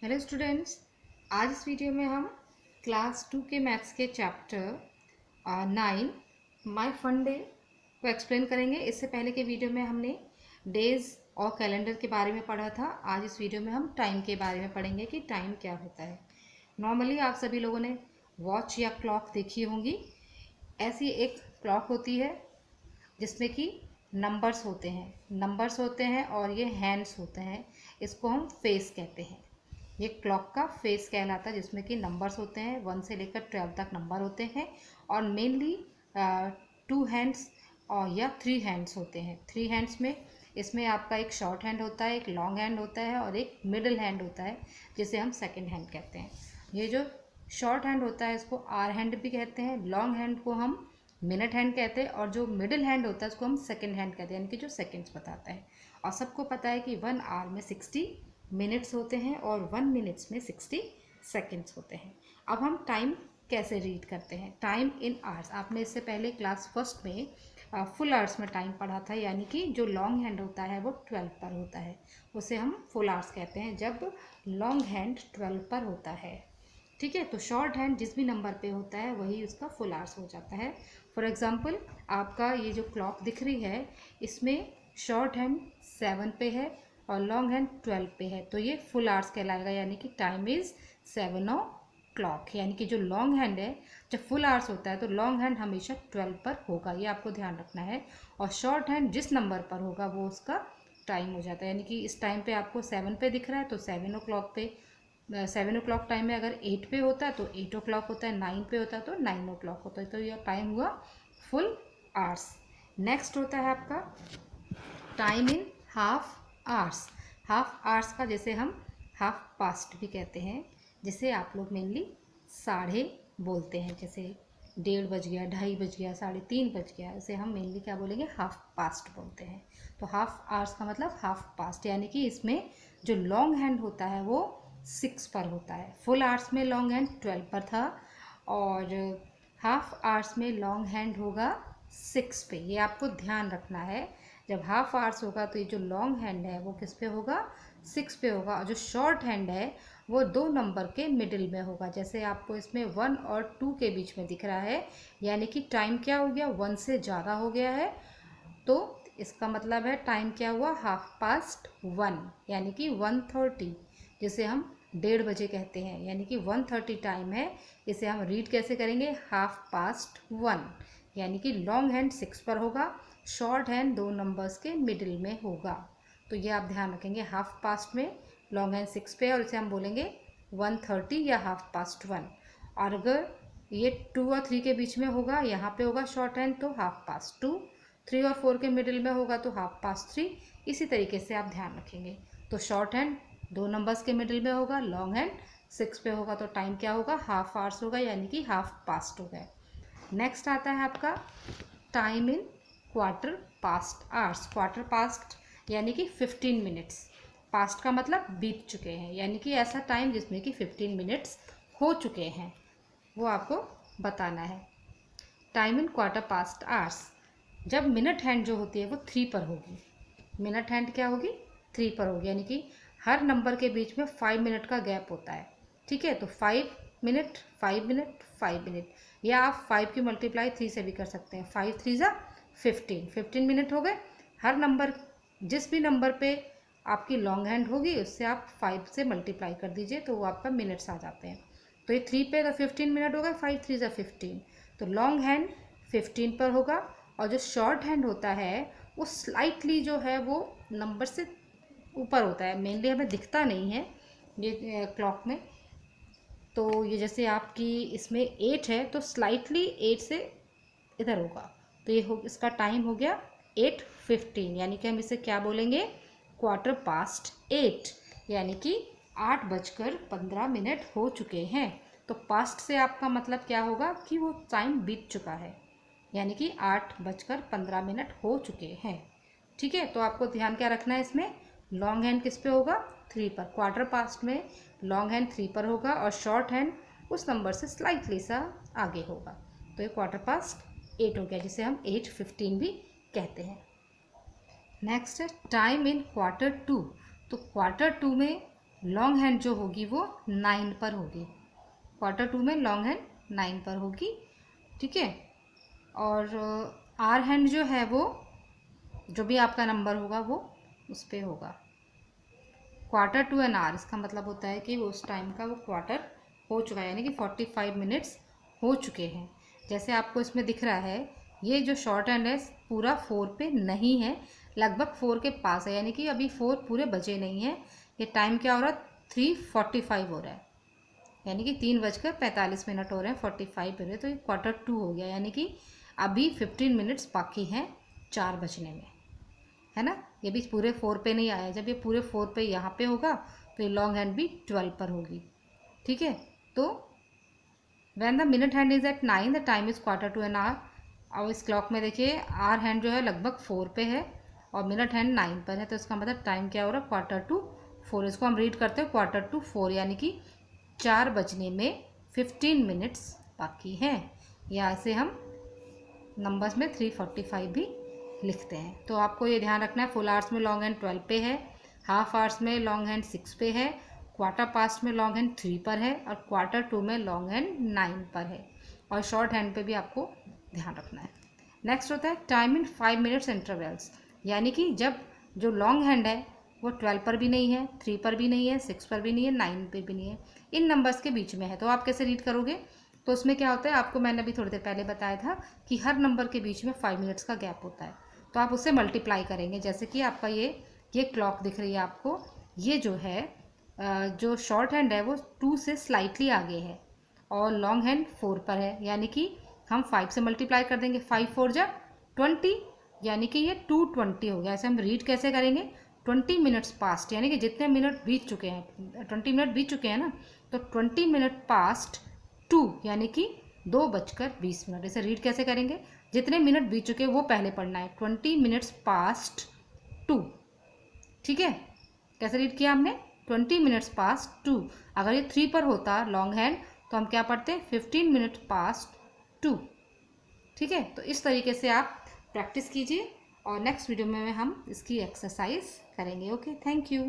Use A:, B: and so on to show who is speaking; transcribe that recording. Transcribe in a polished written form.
A: Hello students, आज इस video में हम क्लास 2 के मैथ्स के चैप्टर 9 माय फन डे को एक्सप्लेन करेंगे। इससे पहले के वीडियो में हमने डेज और कैलेंडर के बारे में पढ़ा था। आज इस वीडियो में हम टाइम के बारे में पढ़ेंगे कि टाइम क्या होता है। नॉर्मली आप सभी लोगों ने वॉच या क्लॉक देखी होंगी। ऐसी एक क्लॉक होती है जिसमें कि नंबर्स होते हैं और ये हैंड्स होते हैं। इसको हम फेस कहते हैं। ये क्लॉक का फेस कहलाता है, जिसमें कि नंबर्स होते हैं 1 से लेकर 12 तक नंबर होते हैं और मेनली 2 हैंड्स और या 3 हैंड्स होते हैं। 3 हैंड्स में इसमें आपका एक शॉर्ट हैंड होता है, एक लॉन्ग हैंड होता है और एक मिडिल हैंड होता है जिसे हम सेकेंड हैंड कहते हैं। ये जो शॉर्ट हैंड होता है इसको आर हैंड भी कहते हैं, लॉन्ग हैंड को हम मिनट हैंड कहते हैं और जो मिडिल हैंड होता है उसको हम सेकेंड हैंड कहते हैं, यानी कि जो सेकेंड्स बताता है। और सबको पता है कि 1 आवर में 60 मिनट्स होते हैं और 1 मिनट्स में 60 सेकेंड्स होते हैं। अब हम टाइम कैसे रीड करते हैं? Time in hours. आपने इससे पहले क्लास फर्स्ट में फुल आवर्स में टाइम पढ़ा था, यानी कि जो लॉन्ग हैंड होता है वो 12 पर होता है, उसे हम फुल आवर्स कहते हैं जब लॉन्ग हैंड 12 पर होता है। ठीक है, तो शॉर्ट हैंड जिस भी नंबर पे होता है वही उसका फुल आवर्स हो जाता है। फॉर एग्जांपल, आपका ये जो क्लॉक दिख रही है इसमें शॉर्ट हैंड 7 पे है और लॉन्ग हैंड 12 पे है, तो ये फुल आवर्स कहलाएगा, यानी कि टाइम इज़ 7 ओ क्लॉक। यानी कि जो लॉन्ग हैंड है, जब फुल आवर्स होता है तो लॉन्ग हैंड हमेशा 12 पर होगा, ये आपको ध्यान रखना है। और शॉर्ट हैंड जिस नंबर पर होगा वो उसका टाइम हो जाता है। यानी कि इस टाइम पे आपको 7 पे दिख रहा है तो 7 ओ क्लॉक पे, 7 ओ क्लॉक टाइम में अगर 8 पे होता है तो 8 ओ क्लॉक होता है, 9 पे होता है तो 9 ओ क्लॉक होता है। तो यह टाइम हुआ फुल आवर्स। नेक्स्ट होता है आपका time in half hours. Half hours का जैसे हम हाफ पास्ट भी कहते हैं, जिसे आप लोग मेनली साढ़े बोलते हैं। जैसे 1:30 बज गया, 2:30 बज गया, 3:30 बज गया, इसे हम मेनली क्या बोलेंगे? हाफ पास्ट बोलते हैं। तो हाफ आवर्स का मतलब हाफ पास्ट, यानी कि इसमें जो लॉन्ग हैंड होता है वो 6 पर होता है। फुल आवर्स में लॉन्ग हैंड 12 पर था और हाफ आवर्स में लॉन्ग हैंड होगा 6 पे। ये आपको ध्यान रखना है। जब हाफ आवर्स होगा तो ये जो लॉन्ग हैंड है वो किस पे होगा? 6 पे होगा। और जो शॉर्ट हैंड है वो 2 नंबर के मिडिल में होगा, जैसे आपको इसमें 1 और 2 के बीच में दिख रहा है। यानी कि टाइम क्या हो गया? 1 से ज़्यादा हो गया है, तो इसका मतलब है टाइम क्या हुआ? हाफ पास्ट 1, यानी कि 1:30, जिसे हम 1:30 बजे कहते हैं, यानी कि 1:30 टाइम है। इसे हम रीड कैसे करेंगे? हाफ पास्ट 1, यानी कि लॉन्ग हैंड 6 पर होगा, शॉर्ट हैंड 2 नंबर्स के मिडिल में होगा। तो ये आप ध्यान रखेंगे, हाफ पास्ट में लॉन्ग हैंड 6 पे और इसे हम बोलेंगे 1:30 या हाफ पास्ट 1। और अगर ये 2 और 3 के बीच में होगा, यहाँ पे होगा शॉर्ट हैंड, तो हाफ पास्ट 2, 3 और 4 के मिडिल में होगा तो हाफ पास्ट 3। इसी तरीके से आप ध्यान रखेंगे। तो शॉर्ट हैंड 2 नंबर्स के मिडिल में होगा, लॉन्ग हैंड 6 पे होगा, तो टाइम क्या होगा? हाफ आवर्स होगा, यानी कि हाफ पास्ट हो गया। नेक्स्ट आता है आपका time in quarter past hours. Quarter past यानी कि 15 मिनट्स। पास्ट का मतलब बीत चुके हैं, यानी कि ऐसा टाइम जिसमें कि 15 मिनट्स हो चुके हैं, वो आपको बताना है। Time in quarter past hours, जब मिनट हैंड जो होती है वो 3 पर होगी। मिनट हैंड क्या होगी? 3 पर होगी, यानी कि हर नंबर के बीच में 5 मिनट का गैप होता है। ठीक है, तो 5 मिनट, 5 मिनट, 5 मिनट, या आप 5 की मल्टीप्लाई 3 से भी कर सकते हैं। 5 3 ज़ा 15, 15 मिनट हो गए। हर नंबर, जिस भी नंबर पे आपकी लॉन्ग हैंड होगी उससे आप 5 से मल्टीप्लाई कर दीजिए तो वो आपका मिनट्स आ जाते हैं। तो ये 3 पे तो 15 मिनट हो गए, 5 3 ज़ा 15, तो लॉन्ग हैंड 15 पर होगा। और जो शॉर्ट हैंड होता है वो स्लाइटली जो है वो नंबर से ऊपर होता है, मेनली हमें दिखता नहीं है ये क्लॉक में। तो ये जैसे आपकी इसमें 8 है तो स्लाइटली 8 से इधर होगा, तो ये हो, इसका टाइम हो गया 8:15, यानी कि हम इसे क्या बोलेंगे? क्वार्टर पास्ट 8, यानी कि 8:15 हो चुके हैं। तो पास्ट से आपका मतलब क्या होगा? कि वो टाइम बीत चुका है, यानी कि 8:15 हो चुके हैं। ठीक है, तो आपको ध्यान क्या रखना है इसमें? लॉन्ग हैंड किस पे होगा? 3 पर। क्वार्टर पास्ट में लॉन्ग हैंड 3 पर होगा और शॉर्ट हैंड उस नंबर से स्लाइटली सा आगे होगा, तो ये क्वार्टर पास्ट 8 हो गया, जिसे हम 8:15 भी कहते हैं। नेक्स्ट है टाइम इन क्वार्टर 2। तो क्वार्टर 2 में लॉन्ग हैंड जो होगी वो 9 पर होगी। क्वार्टर 2 में लॉन्ग हैंड 9 पर होगी, ठीक है। और आर हैंड जो है वो जो भी आपका नंबर होगा वो उस पर होगा। क्वार्टर टू एन आवर, इसका मतलब होता है कि वो उस टाइम का वो क्वार्टर हो चुका है, यानी कि 45 मिनट्स हो चुके हैं। जैसे आपको इसमें दिख रहा है, ये जो शॉर्ट हैंड है पूरा 4 पे नहीं है, लगभग 4 के पास है, यानी कि अभी 4 पूरे बजे नहीं है। ये टाइम क्या हो रहा है, 3:45 हो रहा है, यानी कि 3:45 हो रहे हैं, 45 हो रहे हैं। तो ये क्वार्टर 2 हो गया, यानी कि अभी 15 मिनट्स बाकी हैं 4 बजने में, है ना। ये भी पूरे 4 पे नहीं आया, जब ये पूरे 4 पे यहाँ पे होगा तो ये लॉन्ग हैंड भी 12 पर होगी, ठीक है। तो when the minute hand is at 9 the time is quarter to an hour. अब इस क्लॉक में देखिए आर हैंड जो है लगभग 4 पे है और मिनट हैंड 9 पर है, तो इसका मतलब टाइम क्या हो रहा है, क्वार्टर टू 4। इसको हम रीड करते हैं क्वार्टर टू 4, यानी कि 4 बजने में 15 मिनट्स बाकी हैं। या ऐसे हम नंबर्स में 3:45 भी लिखते हैं। तो आपको ये ध्यान रखना है, फुल आवर्स में लॉन्ग हैंड 12 पे है, हाफ आवर्स में लॉन्ग हैंड 6 पे है, क्वार्टर पास्ट में लॉन्ग हैंड 3 पर है और क्वार्टर 2 में लॉन्ग हैंड 9 पर है। और शॉर्ट हैंड पे भी आपको ध्यान रखना है। नेक्स्ट होता है टाइम इन 5 मिनट्स इंटरवल्स, यानी कि जब जो लॉन्ग हैंड है वो 12 पर भी नहीं है, 3 पर भी नहीं है, 6 पर भी नहीं है, 9 पर भी नहीं है, इन नंबर्स के बीच में है। तो आप कैसे रीड करोगे, तो उसमें क्या होता है, आपको मैंने अभी थोड़ी देर पहले बताया था कि हर नंबर के बीच में 5 मिनट्स का गैप होता है, तो आप उससे मल्टीप्लाई करेंगे। जैसे कि आपका ये क्लॉक दिख रही है आपको, ये जो है जो शॉर्ट हैंड है वो 2 से स्लाइटली आगे है और लॉन्ग हैंड 4 पर है, यानी कि हम 5 से मल्टीप्लाई कर देंगे, 5 4 जा 20, यानी कि ये 220 हो गया। ऐसे हम रीड कैसे करेंगे, 20 मिनट्स पास्ट, यानी कि जितने मिनट बीत चुके हैं, 20 मिनट बीत चुके हैं ना, तो 20 मिनट पास्ट 2, यानी कि 2:20। इसे रीड कैसे करेंगे, जितने मिनट बीत चुके हैं वो पहले पढ़ना है, 20 मिनट्स पास्ट 2, ठीक है। कैसे रीड किया हमने, 20 मिनट्स पास्ट 2। अगर ये 3 पर होता लॉन्ग हैंड तो हम क्या पढ़ते, 15 मिनट पास्ट 2, ठीक है। तो इस तरीके से आप प्रैक्टिस कीजिए और नेक्स्ट वीडियो में हम इसकी एक्सरसाइज करेंगे। Okay, thank you.